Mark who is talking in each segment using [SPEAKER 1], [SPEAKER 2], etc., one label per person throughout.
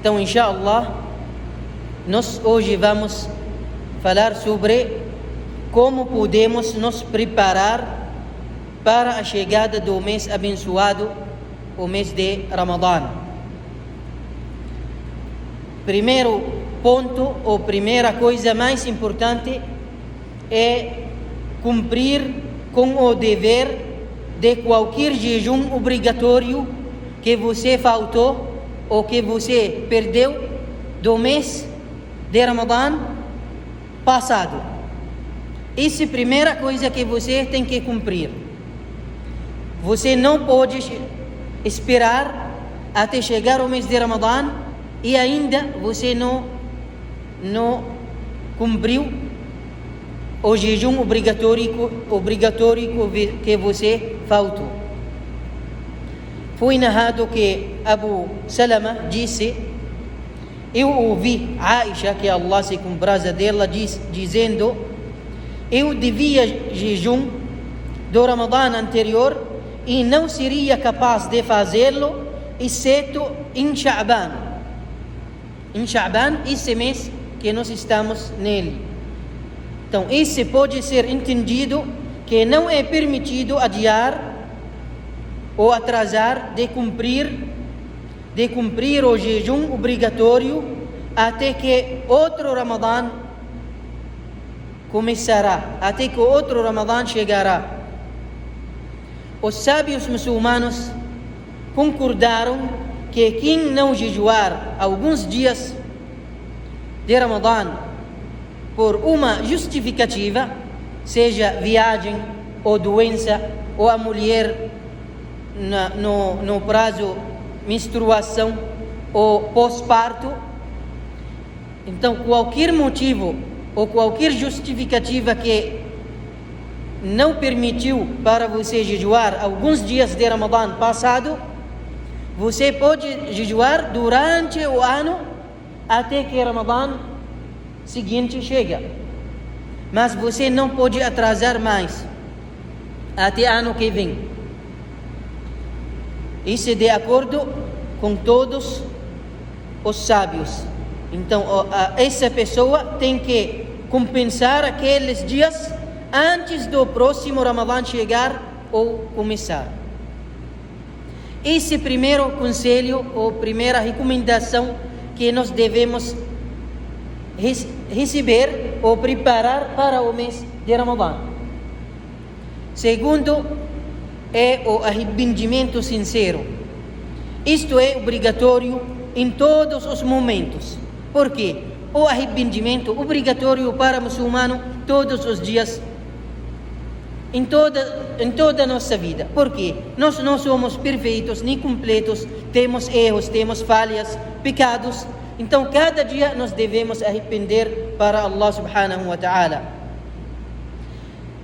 [SPEAKER 1] Então, inshallah, nós hoje vamos falar sobre como podemos nos preparar para a chegada do mês abençoado, o mês de Ramadã. Primeiro ponto, ou primeira coisa mais importante, é cumprir com o dever de qualquer jejum obrigatório que você faltou ou que você perdeu do mês de Ramadã passado. Essa é a primeira coisa que você tem que cumprir. Você não pode esperar até chegar o mês de Ramadã e ainda você não cumpriu o jejum obrigatório que você faltou. Foi narrado que Abu Salama disse: eu ouvi Aisha, que Allah se compraza dela, dizendo: eu devia jejum do Ramadã anterior e não seria capaz de fazê-lo, exceto em Sha'ban. Em Sha'ban, esse mês que nós estamos nele. Então, esse pode ser entendido que não é permitido adiar ou atrasar de cumprir o jejum obrigatório até que outro Ramadã começará, até que outro Ramadã chegará. Os sábios muçulmanos concordaram que quem não jejuar alguns dias de Ramadã por uma justificativa, seja viagem ou doença, ou a mulher no prazo menstruação ou pós-parto, então qualquer motivo ou qualquer justificativa que não permitiu para você jejuar alguns dias de Ramadã passado, você pode jejuar durante o ano até que Ramadã seguinte chega, mas você não pode atrasar mais até ano que vem. Isso é de acordo com todos os sábios. Então essa pessoa tem que compensar aqueles dias antes do próximo Ramadã chegar ou começar. Esse é o primeiro conselho ou primeira recomendação que nós devemos receber ou preparar para o mês de Ramadã. Segundo, é o arrependimento sincero. Isto é obrigatório em todos os momentos. Por quê? O arrependimento obrigatório para o muçulmano todos os dias, em toda a nossa vida. Por quê? Nós não somos perfeitos nem completos, temos erros, temos falhas, pecados. Então cada dia nós devemos arrepender para Allah subhanahu wa ta'ala.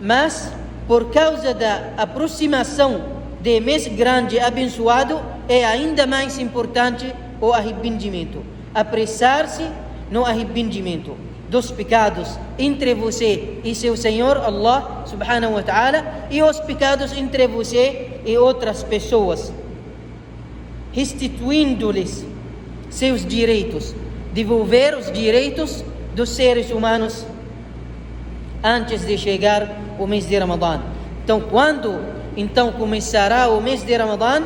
[SPEAKER 1] Mas por causa da aproximação de mês grande abençoado, é ainda mais importante o arrependimento. Apressar-se no arrependimento dos pecados entre você e seu Senhor Allah subhanahu wa ta'ala, e os pecados entre você e outras pessoas, restituindo-lhes seus direitos, devolver os direitos dos seres humanos antes de chegar o mês de Ramadã. Então, quando começará o mês de Ramadã,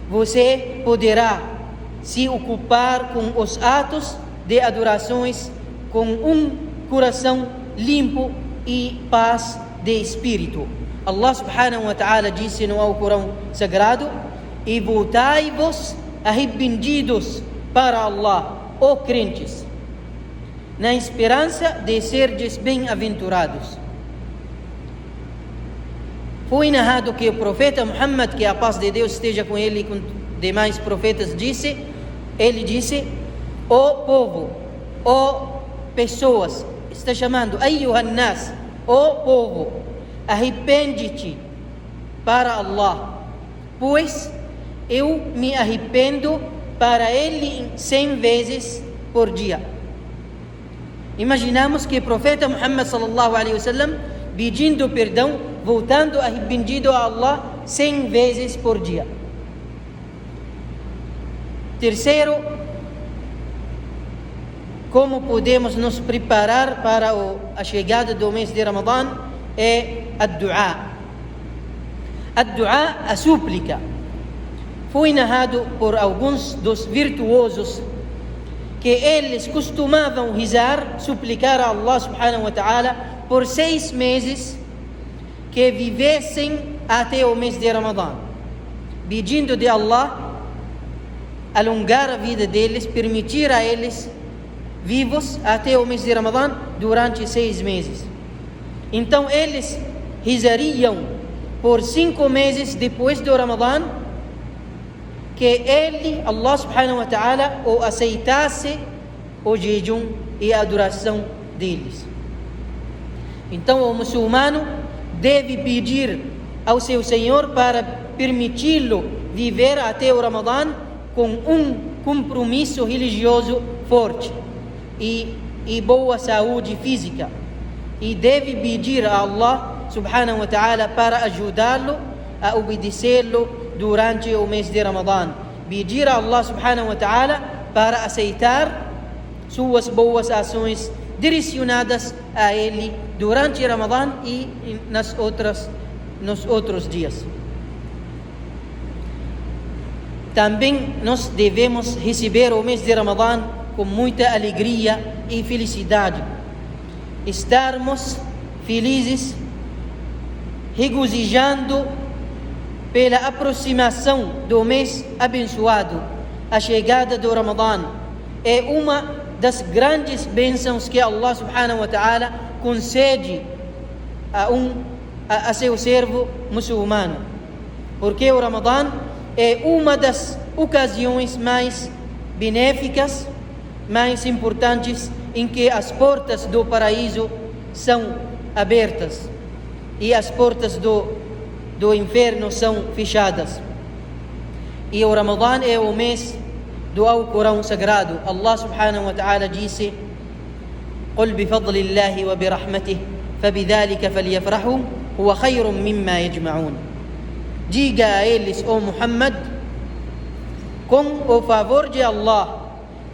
[SPEAKER 1] você poderá se ocupar com os atos de adorações com um coração limpo e paz de espírito. Allah subhanahu wa ta'ala disse no Alcorão Sagrado: e voltai-vos arrependidos para Allah, ó crentes, na esperança de serdes bem-aventurados. Foi narrado que o profeta Muhammad, que a paz de Deus esteja com ele e com demais profetas, ele disse: ó povo, ó pessoas, está chamando ayyuhan nas, ó povo, arrepende-te para Allah, pois eu me arrependo para ele 100 vezes por dia. Imaginamos que o profeta Muhammad sallallahu alaihi wasallam pedindo perdão, voltando arrependido a Allah 100 vezes por dia. Terceiro, como podemos nos preparar para a chegada do mês de Ramadã é a dua. A dua, a súplica. Foi narrado por alguns dos virtuosos que eles costumavam rezar, suplicar a Allah subhanahu wa ta'ala por 6 meses que vivessem até o mês de Ramadã, pedindo de Allah alongar a vida deles, permitir a eles vivos até o mês de Ramadã durante 6 meses. Então eles rezariam por 5 meses depois do Ramadã, que ele, Allah subhanahu wa ta'ala, o aceitasse o jejum e a adoração deles. Então o muçulmano deve pedir ao seu Senhor para permiti-lo viver até o Ramadã com um compromisso religioso forte e boa saúde física. E deve pedir a Allah subhanahu wa ta'ala para ajudá-lo a obedecê-lo durante o mês de Ramadã. Pedir a Allah subhanahu wa ta'ala para aceitar suas boas ações direcionadas a Ele durante Ramadã e nos outros dias. Também nós devemos receber o mês de Ramadã com muita alegria e felicidade. Estarmos felizes, regozijando pela aproximação do mês abençoado. A chegada do Ramadã é uma das grandes bênçãos que Allah subhanahu wa ta'ala concede a seu servo muçulmano, porque o Ramadã é uma das ocasiões mais benéficas, mais importantes, em que as portas do paraíso são abertas e as portas do inferno são fechadas. E o Ramadã é o mês do Alcorão sagrado. Allah subhanahu wa ta'ala disse: قل بفضل الله وبرحمته فبذلك فليفرحوا هو خير مما يجمعون. Diga a eles, ó Muhammad, com o favor de Allah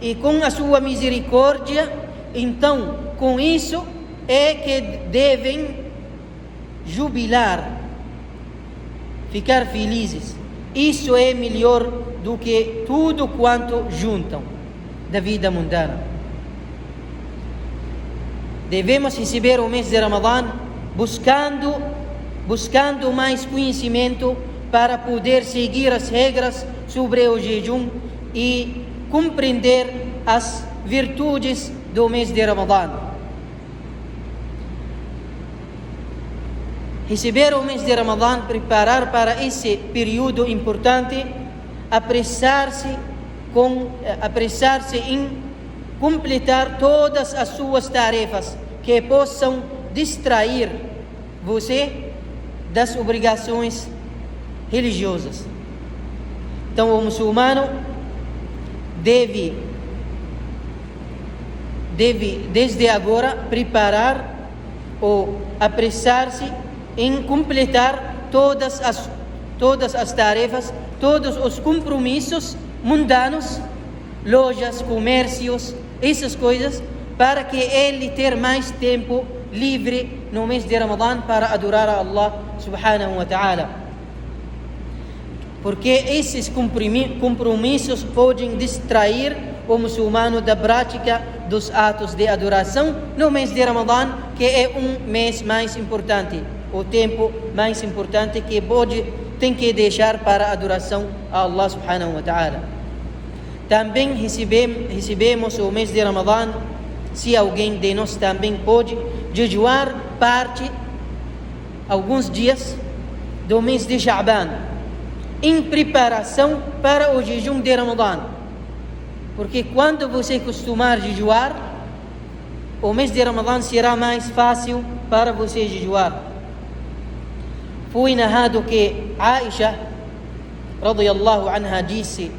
[SPEAKER 1] e com a sua misericórdia, então com isso é que devem jubilar, ficar felizes. Isso é melhor do que tudo quanto juntam da vida mundana. Devemos receber o mês de Ramadã buscando mais conhecimento para poder seguir as regras sobre o jejum e compreender as virtudes do mês de Ramadã. Receber o mês de Ramadã, preparar para esse período importante, apressar-se em completar todas as suas tarefas que possam distrair você das obrigações religiosas. Então o muçulmano deve desde agora preparar ou apressar-se em completar todas as tarefas, todos os compromissos mundanos, lojas, comércios, essas coisas, para que ele ter mais tempo livre no mês de Ramadã para adorar a Allah subhanahu wa ta'ala. Porque esses compromissos podem distrair o muçulmano da prática dos atos de adoração no mês de Ramadã, que é um mês mais importante, o tempo mais importante que tem que deixar para a adoração a Allah subhanahu wa ta'ala. Também recebemos o mês de Ramadã, se alguém de nós também pode jejuar alguns dias do mês de Sha'ban, em preparação para o jejum de Ramadã. Porque quando você costumar jejuar, o mês de Ramadã será mais fácil para você jejuar. Foi narrado que Aisha radiyallahu anha disse: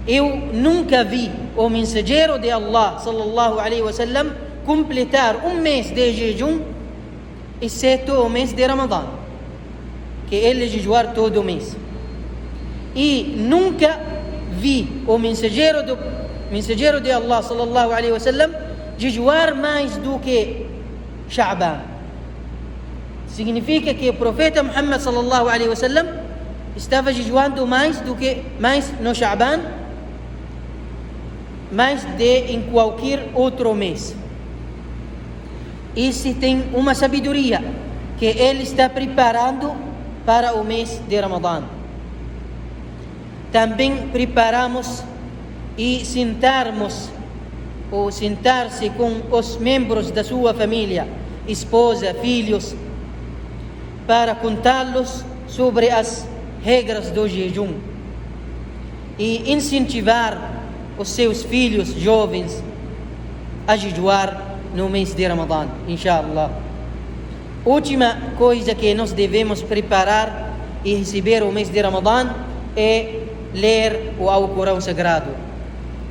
[SPEAKER 1] eu nunca vi o mensageiro de Allah sallallahu alaihi wasallam completar um mês de jejum, exceto o mês de Ramadã, que ele jejuar todo o mês. E nunca vi o mensageiro de Allah sallallahu alaihi wasallam jejuar mais do que Sha'ban. Significa que o profeta Muhammad sallallahu alaihi wasallam estava jejuando mais no Sha'ban, mais de em qualquer outro mês. E se tem uma sabedoria que ele está preparando para o mês de Ramadã. Também preparamos e sentar-se com os membros da sua família, esposa, filhos, para contá-los sobre as regras do jejum e incentivar os seus filhos jovens a jejuar no mês de Ramadã, inshallah. Última coisa que nós devemos preparar e receber o mês de Ramadã é ler o Alcorão Sagrado.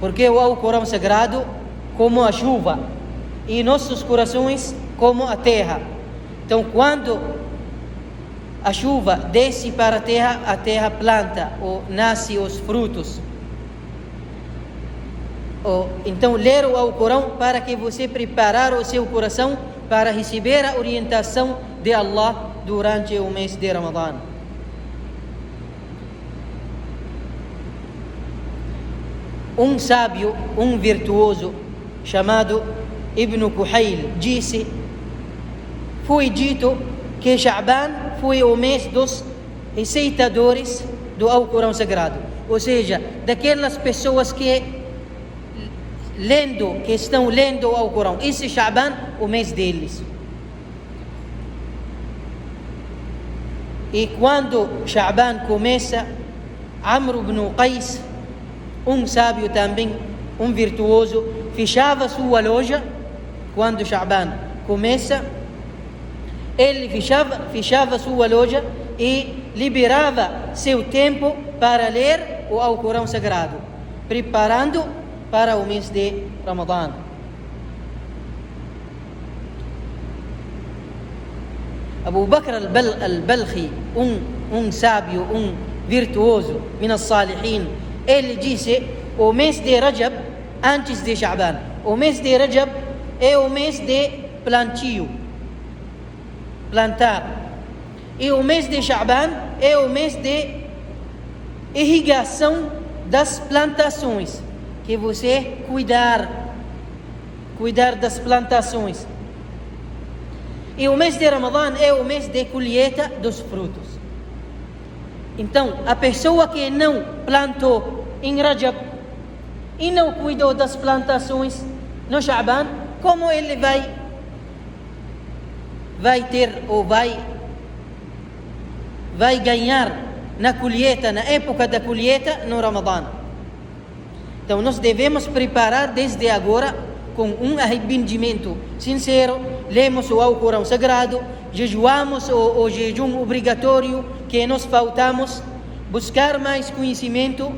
[SPEAKER 1] Porque o Alcorão Sagrado, como a chuva, e nossos corações como a terra. Então, quando a chuva desce para a terra planta ou nasce os frutos. Então, ler o Alcorão para que você preparar o seu coração para receber a orientação de Allah durante o mês de Ramadã. Um sábio, um virtuoso, chamado Ibn Kuhayl, disse: foi dito que Sha'ban foi o mês dos receitadores do Alcorão Sagrado. Ou seja, daquelas pessoas que estão lendo o Alcorão. Esse Sha'ban, o mês deles. E quando Sha'ban começa, Amr ibn Qais, um sábio também, um virtuoso, fechava sua loja. Quando Sha'ban começa, ele fechava sua loja e liberava seu tempo para ler o Alcorão Sagrado, preparando para o mês de Ramadã. Abu Bakr al-Balkhi, um sábio, um virtuoso, min as-salihin, ele disse: o mês de Rajab, antes de Sha'ban, o mês de Rajab é o mês de plantio, plantar. E o mês de Sha'ban é o mês de irrigação das plantações, que você cuidar das plantações. E o mês de Ramadã é o mês de colheita dos frutos. Então, a pessoa que não plantou em Rajab e não cuidou das plantações no Sha'ban, como ele vai ter ou vai ganhar na colheita, na época da colheita no Ramadã? Então nós devemos preparar desde agora com um arrependimento sincero. Lemos o Alcorão Sagrado, jejuamos o jejum obrigatório que nos faltamos, buscar mais conhecimento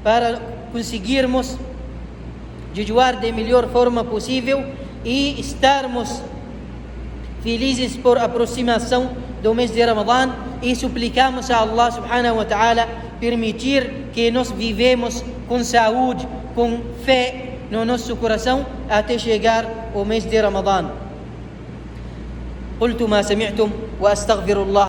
[SPEAKER 1] para conseguirmos jejuar da melhor forma possível e estarmos felizes por aproximação do mês de Ramadã, e suplicamos a Allah subhanahu wa ta'ala permitir que nós vivemos com saúde, com fé no nosso coração até chegar o mês de Ramadã. قلت ما سمعتم وأستغفر الله